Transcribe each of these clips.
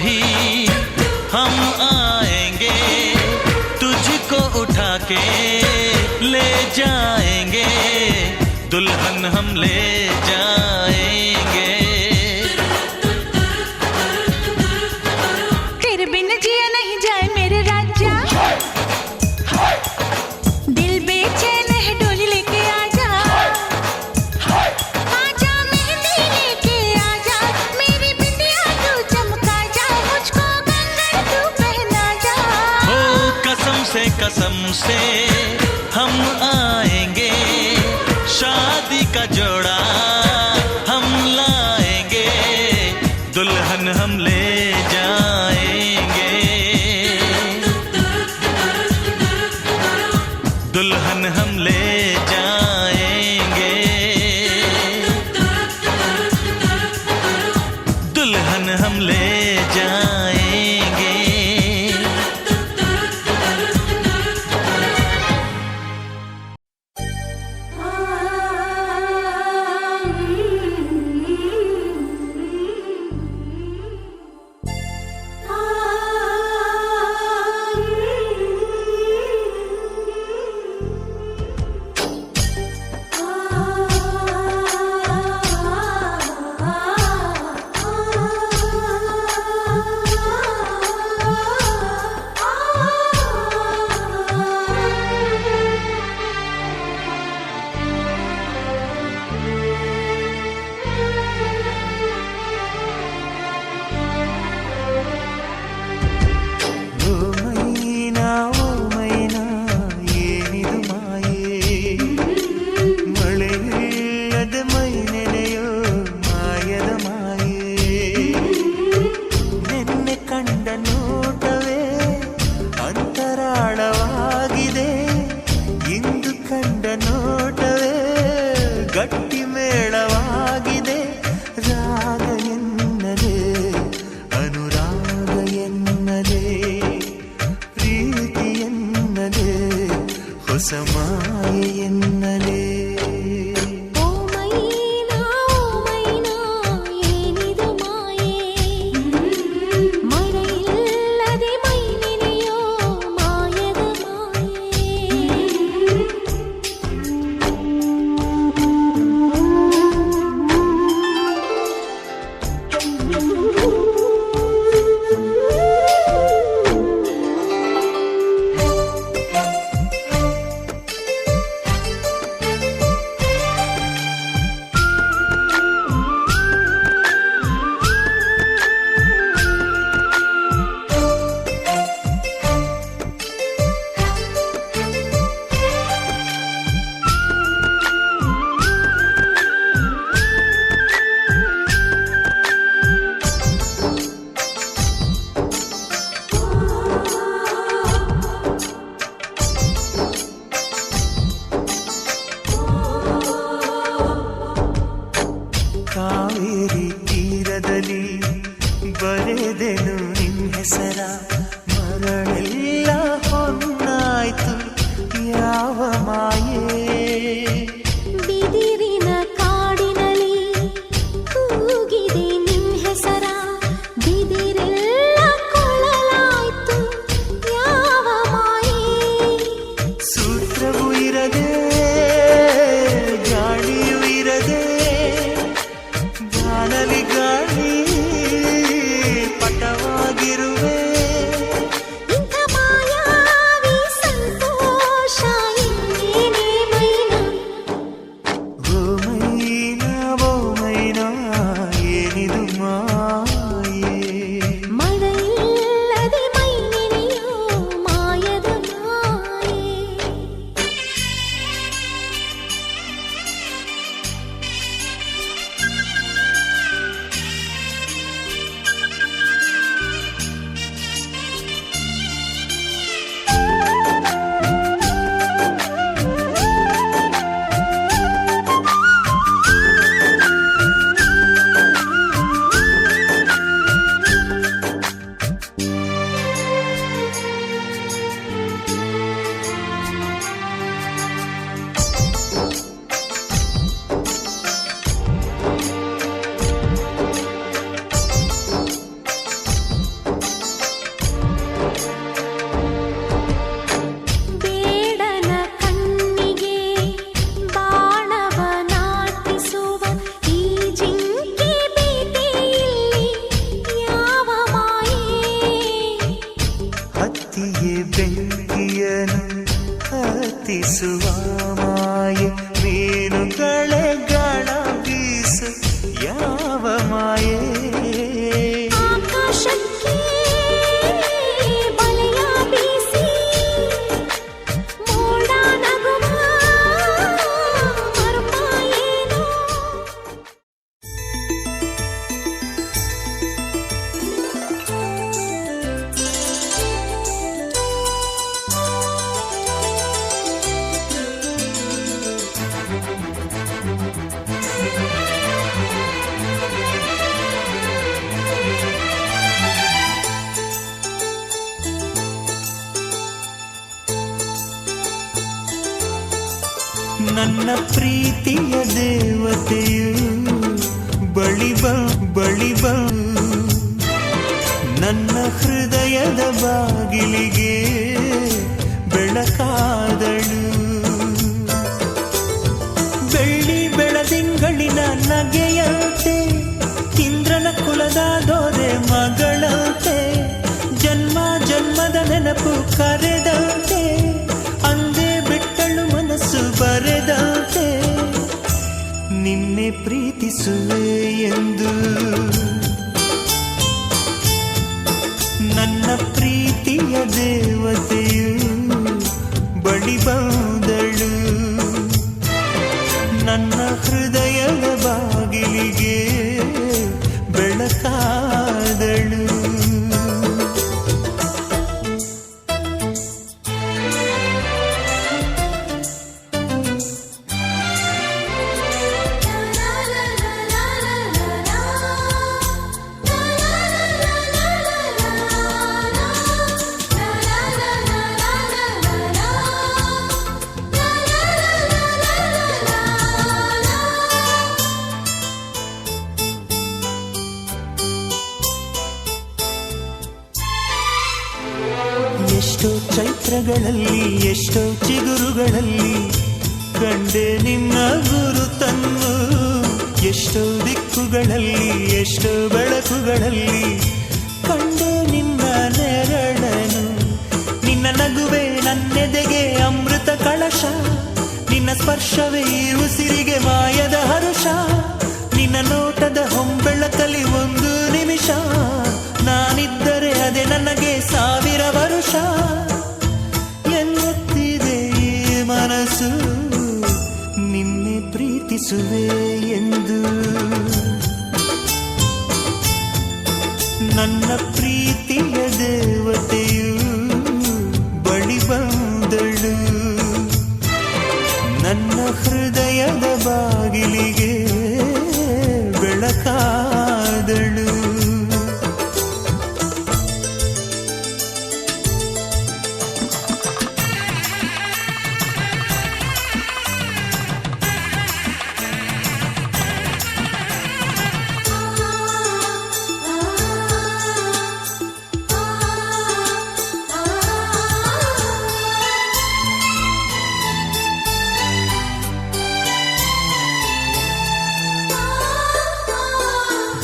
ही हम आएंगे, तुझको उठा के ले जाएंगे, दुल्हन हम ले जाएंगे। तेरे बिन जिया नहीं जाए मेरे राजा, दिल बेचैन है डोली लेके आजा, आजा मेहंदी लेके आजा, मेरी बिटिया तू चमका जा, मुझको कंगन तू पहना जा। हो कसम से हम आएंगे, शादी का जोड़ा हम लाएंगे, दुल्हन हम ले जाएंगे, दुल्हन हम ले जाएंगे, दुल्हन हम ले जाएंगे। ಗಟ್ಟಿ ಮೇಳವಾಗಿದೆ, ರಾಗ ಎನ್ನದೆ ಅನುರಾಗ ಎನ್ನದೆ ಪ್ರೀತಿ ಎನ್ನದೆ ಹೊಸ ಮಾಯೆ ಎನ್ನದೆ. ಬೆಂಕಿಯನು ಹತ್ತಿಸುವ ಮಾಯೆ ಮೀನುಗಳೆಗಳ ಬೀಸು ಯಾವ ಮಾಯೆ ಆಕಾಶಕ್ಕೆ ಬಲೆಯ ಬೀಸಿ ಮೋಡ ನಗುವ ಮರುಪಾಯೇನೋ ನನ್ನ ಪ್ರೀತಿಯ ದೇವತೆಯು ಬಳಿ ಬಾ ನನ್ನ ಹೃದಯದ ಬಾಗಿಲಿಗೆ ಬೆಳಕಾದಳು ಬೆಳ್ಳಿ ಬೆಳದಿಂಗಳಿನ ನಗೆಯಂತೆ ಇಂದ್ರನ ಕುಲದ ದೊರೆ ಮಗಳಂತೆ ಜನ್ಮ ಜನ್ಮದ ನೆನಪು ಕರೆದಂತೆ ಅಂದೇ ಬಿಟ್ಟಳು ಮನಸ್ಸು ಬರೆದಂತೆ ನಿನ್ನೆ ಪ್ರೀತಿಸುವೆ ಎಂದು ನನ್ನ ಪ್ರೀತಿಯ ದೇವತೆಯು ಬಳಿ ಬಂದಳು ನನ್ನ ಹೃದಯದ ಬಾಗಿಲಿಗೆ ಬೆಳಕಾದಳು ಎಷ್ಟೋ ಚೈತ್ರಗಳಲ್ಲಿ ಎಷ್ಟೋ ಚಿಗುರುಗಳಲ್ಲಿ ಕಂಡೆ ನಿನ್ನ ಗುರುತನ್ನು ಎಷ್ಟೋ ದಿಕ್ಕುಗಳಲ್ಲಿ ಎಷ್ಟೋ ಬೆಳಕುಗಳಲ್ಲಿ ಕಂಡೆ ನಿನ್ನ ನೆರಳನು ನಿನ್ನ ನಗುವೆ ನನ್ನೆದೆಗೆ ಅಮೃತ ಕಳಶ ನಿನ್ನ ಸ್ಪರ್ಶವೇ ಈ ಉಸಿರಿಗೆ ಮಾಯದ ಹರುಷ ನಿನ್ನ ನೋಟದ ಹೊಂಬೆಳಕಲಿ ಒಂದು ನಿಮಿಷ ನಾನಿದ್ದರೆ ಅದೇ ನನಗೆ ಸಾವಿರ ವರುಷ ಎನ್ನುತ್ತಿದೆ ಈ ಮನಸ್ಸು ನಿನ್ನೆ ಪ್ರೀತಿಸುವೆ ಎಂದು ನನ್ನ ಪ್ರೀತಿಯ ದೇವತೆಯು ಬಳಿ ಬಂದಳು ನನ್ನ ಹೃದಯದ ಬಾಗಿಲಿಗೆ ಬೆಳಕಾದಳು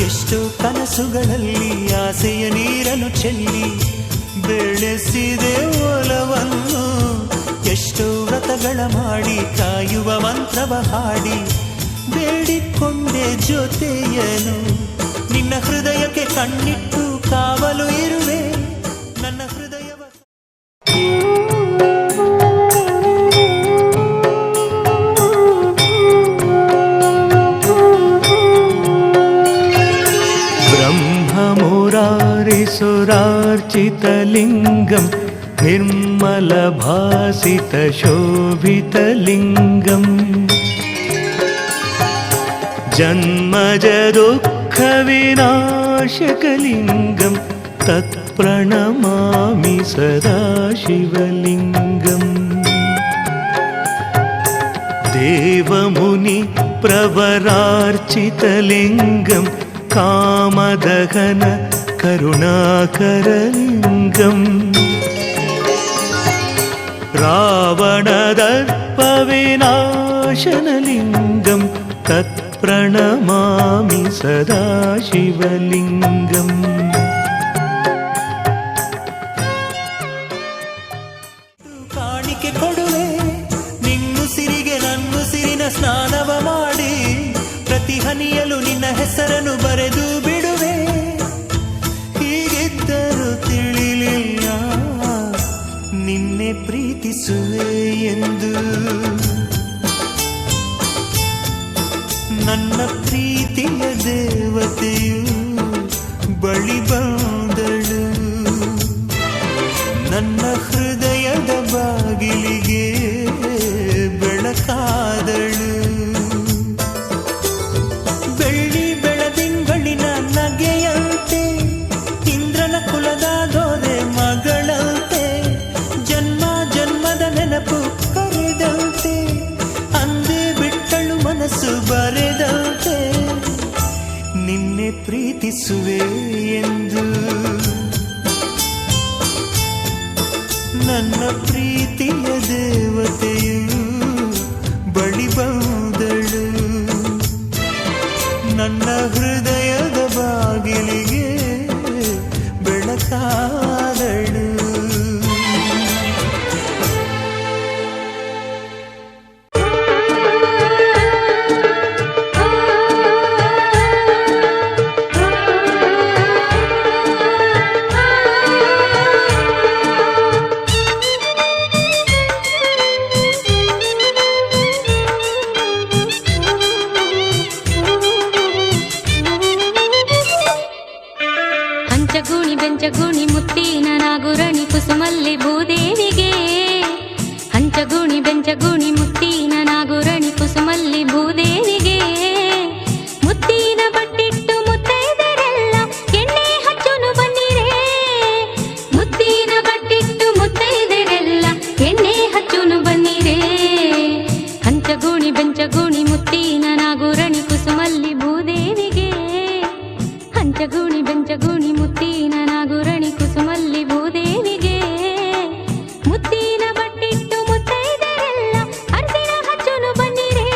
ಎಷ್ಟೋ ಕನಸುಗಳಲ್ಲಿ ಆಸೆಯ ನೀರನ್ನು ಚೆಲ್ಲಿ ಬೆಳೆಸಿದೆ ಒಲವನ್ನು ಎಷ್ಟೋ ವ್ರತಗಳ ಮಾಡಿ ಕಾಯುವ ಮಂತ್ರವ ಹಾಡಿ ಬೇಡಿಕೊಂಡೆ ಜೊತೆಯನು ನಿನ್ನ ಹೃದಯಕ್ಕೆ ಕಣ್ಣಿಟ್ಟು ಕಾವಲು ಇರುವೆ ನನ್ನ ಹೃದಯವ सुरार्चितलिङ्गं निर्मलभासितशोभितलिङ्गम् जन्मजदुःखविनाशकलिङ्गं तत्प्रणमामि सदा शिवलिङ्गम् देवमुनि प्रवरार्चितलिङ्गं कामदहन करुणाकरलिङ्गम् रावणदर्पविनाशनलिङ्गं तत्प्रणमामि सदा शिवलिङ्गम् ಕಾಣಿಕೆ ಕೊಡುವೆ ನಿನ್ನುಸಿರಿಗೆ ನನ್ನುಸಿರಿನ ಸ್ನಾನವ ಮಾಡಿ ಪ್ರತಿ ಹನಿಯಲು ನಿನ್ನ ಹೆಸರನ್ನು ಬರೆದು ಬಿಡುವೆ. ಹೀಗಿದ್ದರೂ ತಿಳಿಲಿಲ್ಲ ನಿನ್ನೆ ಪ್ರೀತಿಸುವೆ ಎಂದು. ನನ್ನ ಪ್ರೀತಿಯ ದೇವತೆಯು ಬಳಿ ಬಂದಳು, ನನ್ನ ಹೃದಯದ ಬಾಗಿಲಿಗೆ ಬೆಳಕಾದಳು. ಬೆಳ್ಳಿ ಬೆಳದಿಂಗಳಿನ ನಗೆಯಂತೆ ಇಂದ್ರನ ಕುಲದ ದೊರೆ ಮಗಳಂತೆ ಜನ್ಮ ಜನ್ಮದ ನೆನಪು ಕರೆದಂತೆ ಅಂದೇ ಬಿಟ್ಟಳು ಮನಸ್ಸು ಬರೆದಂತೆ ನಿನ್ನೆ ಪ್ರೀತಿಸುವೆ ಎಂದು. ನನ್ನ ಪ್ರೀತಿಯ ದೇವತೆಯು ಬಳಿ ಬಂದಳು, ನನ್ನ ಹೃದಯದ ಬಾಗಿಲಿಗೆ ಬೆಳಕಾದಳು. ಹಂಚಗೂಣಿ ಬೆಂಚಗೂಣಿ ಮುತ್ತಿನ ನಾಗುರಣಿ ಕುಸುಮಲ್ಲಿ ಭೂದೇವಿಗೆ. ಹಂಚಗೂಣಿ ಬೆಂಚಗೂಣಿ ಮುತ್ತಿನ ನಾಗುರಣಿ ಕುಸುಮಲ್ಲಿ ಭೂದೇವಿಗೆ. ಮುತ್ತಿನ ಬಟ್ಟಿಟ್ಟು ಮುತ್ತೈದರೆಲ್ಲ ಎಣ್ಣೆ ಹಚ್ಚುನು ಬನ್ನಿರೇ. ಮುತ್ತಿನ ಬಟ್ಟಿಟ್ಟು ಮುತ್ತೈದರೆಲ್ಲ ಎಣ್ಣೆ ಹಚ್ಚುನು ಬನ್ನಿರೇ. ಹಂಚಗೂಣಿ ಬೆಂಚಗೂಣಿ ಮುತ್ತಿನ ನಾಗುರಣಿ ಕುಸುಮಲ್ಲಿ ಭೂದೇವಿಗೆ. ಹಂಚಗೂಣಿ ಬೆಂಚಗೂಣಿ ಮುತ್ತಿನ ನಾಗುರಣಿ ಕುಸುಮಲ್ಲಿ ಭೂದೇವಿಗೆ. ಮುತ್ತಿನ ಬಟ್ಟಿಟ್ಟು ಮುತ್ತೈದರೆಲ್ಲ ಅರಿಸಿನ ಹಚ್ಚುನು ಬನ್ನಿರೇ.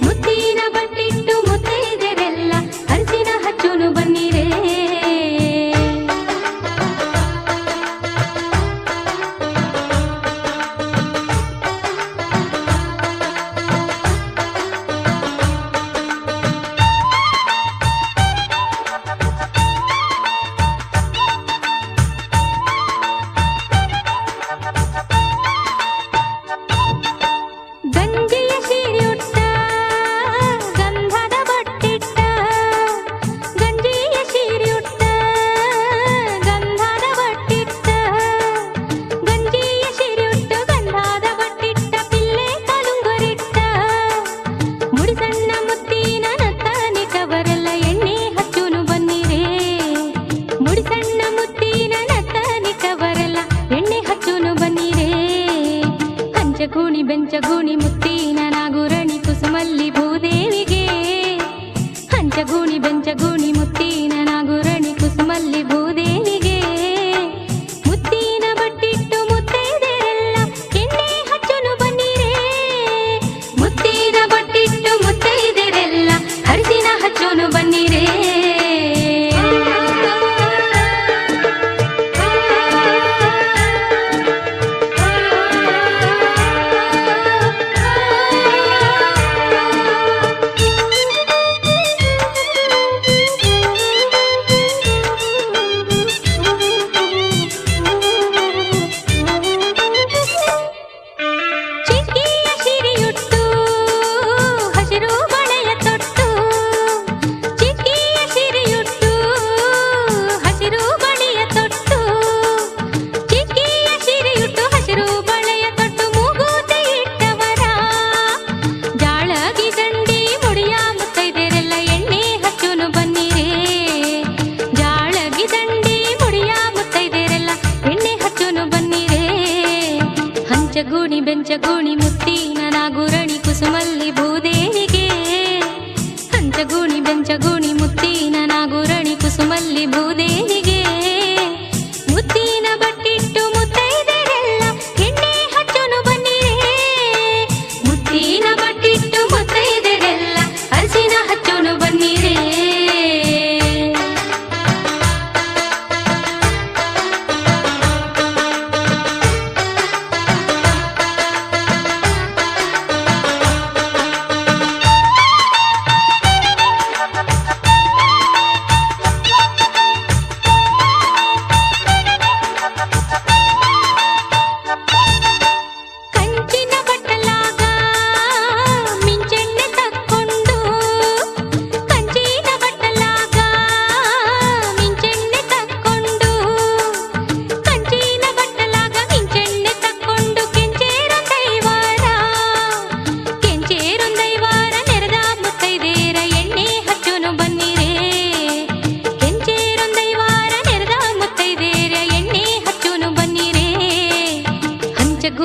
ಮುತ್ತಿನ ಬಟ್ಟಿಟ್ಟು ಮುತ್ತೈದರೆಲ್ಲ ಅರಿಸಿನ ಹಚ್ಚುನು ಬನ್ನಿರೇ. ಗಂಜಿಯ ಸೀರೆಯುಟ್ಟ ಗಂಧದ ಬಟ್ಟಿಟ್ಟ. ಗಂಜಿಯ ಸೀರೆಯುಟ್ಟ ಗಂಧದ ಬಟ್ಟಿಟ್ಟ. ಗಂಜಿಯ ಸೀರೆಯುಟ್ಟ ಗಂಧದ ಬಟ್ಟಿಟ್ಟ ಪಿಲ್ಲೆ ಕಾಲುಂಗರಿಟ್ಟ. ಮುಡಿಸಣ್ಣ ಮುತ್ತಿನ ನತ್ತನಿಕವರೆಲ್ಲ ಎಣ್ಣೆ ಹಚ್ಚುನು ಬನ್ನಿರೇ. ಮುಡಿಸಣ್ಣ ಮುತ್ತಿನ ನತ್ತನಿಕವರೆಲ್ಲ ಎಣ್ಣೆ ಹಚ್ಚುನು ಬನ್ನಿರೇ. ಹಂಚಗೂಣಿ ಬೆಂಚಗೂಣಿ ಮುತ್ತಿನ ನಾಗುರಣಿ ಕುಸುಮಲ್ಲಿ ಭೂದೇವಿಗೆ. ಹಂಚಗೂಣಿ ಬೆಂಚಗೂಣಿ ಮುತ್ತಿನ ನಾಗುರಣಿ ಕುಸುಮಲ್ಲಿ ಭೂದೇವಿಗೆ. ಮುತ್ತಿನ ಬಟ್ಟಿಟ್ಟು ಮುತ್ತೈದರೆಲ್ಲ ಎಣ್ಣೆ ಹಚ್ಚುನು ಬನ್ನಿರೇ. ಮುತ್ತಿನ ಬಟ್ಟಿಟ್ಟು ಮುತ್ತೈದರೆಲ್ಲ ಅರಿಸಿನ ಹಚ್ಚುನು ಬನ್ನಿರೇ. ಚಿಕ್ಕಿಯ ಸಿರಿಯುಟ್ಟು ಹಸಿರು ಬಳೆಯ ತೊಟ್ಟು. ಚಿಕ್ಕಿಯ ಸಿರಿಯುಟ್ಟು ಹಸಿರು ಬಳೆಯ ತೊಟ್ಟು. ಚಿಕ್ಕಿಯ ಸಿರಿಯುಟ್ಟು ಹಸಿರು ಬಳೆಯ ತೊಟ್ಟು ಮೂಗುತಿ ಇಟ್ಟವರ. ಜಾಳಗಿ ದಂಡಿ ಮುಡಿಯ ಮುತ್ತೈದರೆಲ್ಲ ಎಣ್ಣೆ ಹಚ್ಚುನು ಬನ್ನಿರೇ. ಜಾಳಗಿ ದಂಡಿ ಮುಡಿಯ ಮುತ್ತೈದರೆಲ್ಲ ಎಣ್ಣೆ ಹಚ್ಚುನು ಬನ್ನಿರೇ. ಹಂಚಗೂಣಿ ಬೆಂಚಗೂಣಿ ಮುತ್ತಿನ ನಾಗುರಣಿ ಕುಸುಮಲ್ಲಿ ಭೂದೇವಿಗೆ. ಹಂಚಗೂಣಿ ಬೆಂಚಗೂಣಿ ಮುತ್ತಿನ ನಾಗುರಣಿ ಕುಸುಮಲ್ಲಿ ಭೂದೇವಿಗೆ. ಮುತ್ತಿನ ಬಟ್ಟಿಟ್ಟು ಮುತ್ತೈದರೆಲ್ಲ ಎಣ್ಣೆ ಹಚ್ಚುನು ಬನ್ನಿರೇ. ಮುತ್ತಿನ ಬಟ್ಟಿಟ್ಟು ಮುತ್ತೈದರೆಲ್ಲ ಅರಿಸಿನ ಹಚ್ಚುನು ಬನ್ನಿರೇ.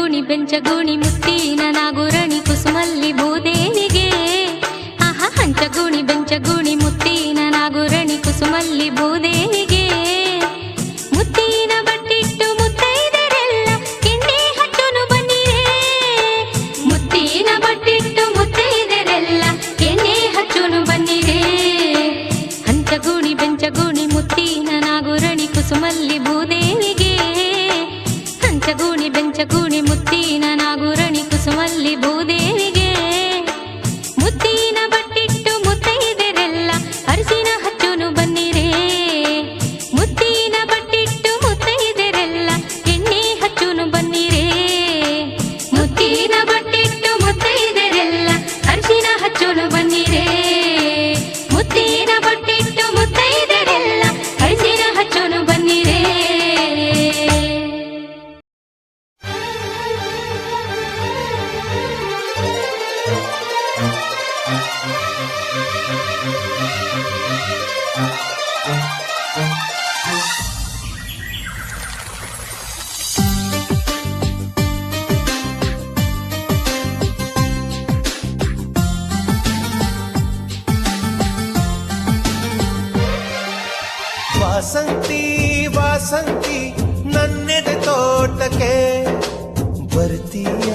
ಹಂಚಗೂಣಿ ಬೆಂಚಗೂಣಿ ಮುತ್ತಿನ ನಾಗುರಣಿ ಕುಸುಮಲ್ಲಿ ಭೂದೇವಿಗೆ ಆಹಾ ಹಂಚಗೂಣಿ ಬೆಂಚಗೂಣಿ ಮುತ್ತಿನ ನಾಗುರಣಿ ಕುಸುಮಲ್ಲಿ ಭೂದೇವಿಗೆ ಮುತ್ತಿನ ಬಟ್ಟಿಟ್ಟು ಮುತ್ತೈದರೆಲ್ಲ ಎಣ್ಣೆ ಹಚ್ಚೋನು ಬನ್ನಿರೇ ಮುತ್ತಿನ ಬಟ್ಟಿಟ್ಟು ಮುತ್ತೈದರೆಲ್ಲ ಎಣ್ಣೆ ಹಚ್ಚೋನು ಬನ್ನಿರೇ ಹಂಚಗೂಣಿ ಬೆಂಚಗೂಣಿ ಮುತ್ತಿನ ನಾಗುರಣಿ ಕುಸುಮಲ್ಲಿ ಭೂದೇವಿಗೆ ಹಂಚಗೂಣಿ ಬೆಂಚಗೂಣಿ ಮುತ್ತಿನ ನಾಗುರಣಿ ಕುಸುಮಲ್ಲಿ ಭೂದೇವಿಗೆ ಮುತ್ತಿನ ಬಟ್ಟಿಟ್ಟು ಮುತ್ತೈದರೆಲ್ಲ ಅರಿಸಿನ ಹಚ್ಚೋನು ಬನ್ನಿರೇ ಮುತ್ತಿನ ಬಟ್ಟಿಟ್ಟು ಮುತ್ತೈದರೆಲ್ಲ ಎಣ್ಣೆ ಹಚ್ಚೋನು ಬನ್ನಿರೇ ಮುತ್ತಿನ ಬಟ್ಟಿಟ್ಟು ಮುತ್ತೈದರೆಲ್ಲ ಅರಿಸಿನ ಹಚ್ಚೋನು ಬನ್ನಿರೇ ಮುತ್ತಿನ ಬಟ್ಟಿಟ್ಟು ಮುತ್ತೈದರೆಲ್ಲ ಅರಿಸಿನ ಹಚ್ಚೋನು ಬನ್ನಿರೇ ವಾಸಂತಿ ವಾಸಂತಿ ನನ್ನೆದೆ ತೋಟಕ್ಕೆ ಬರ್ತೀಯ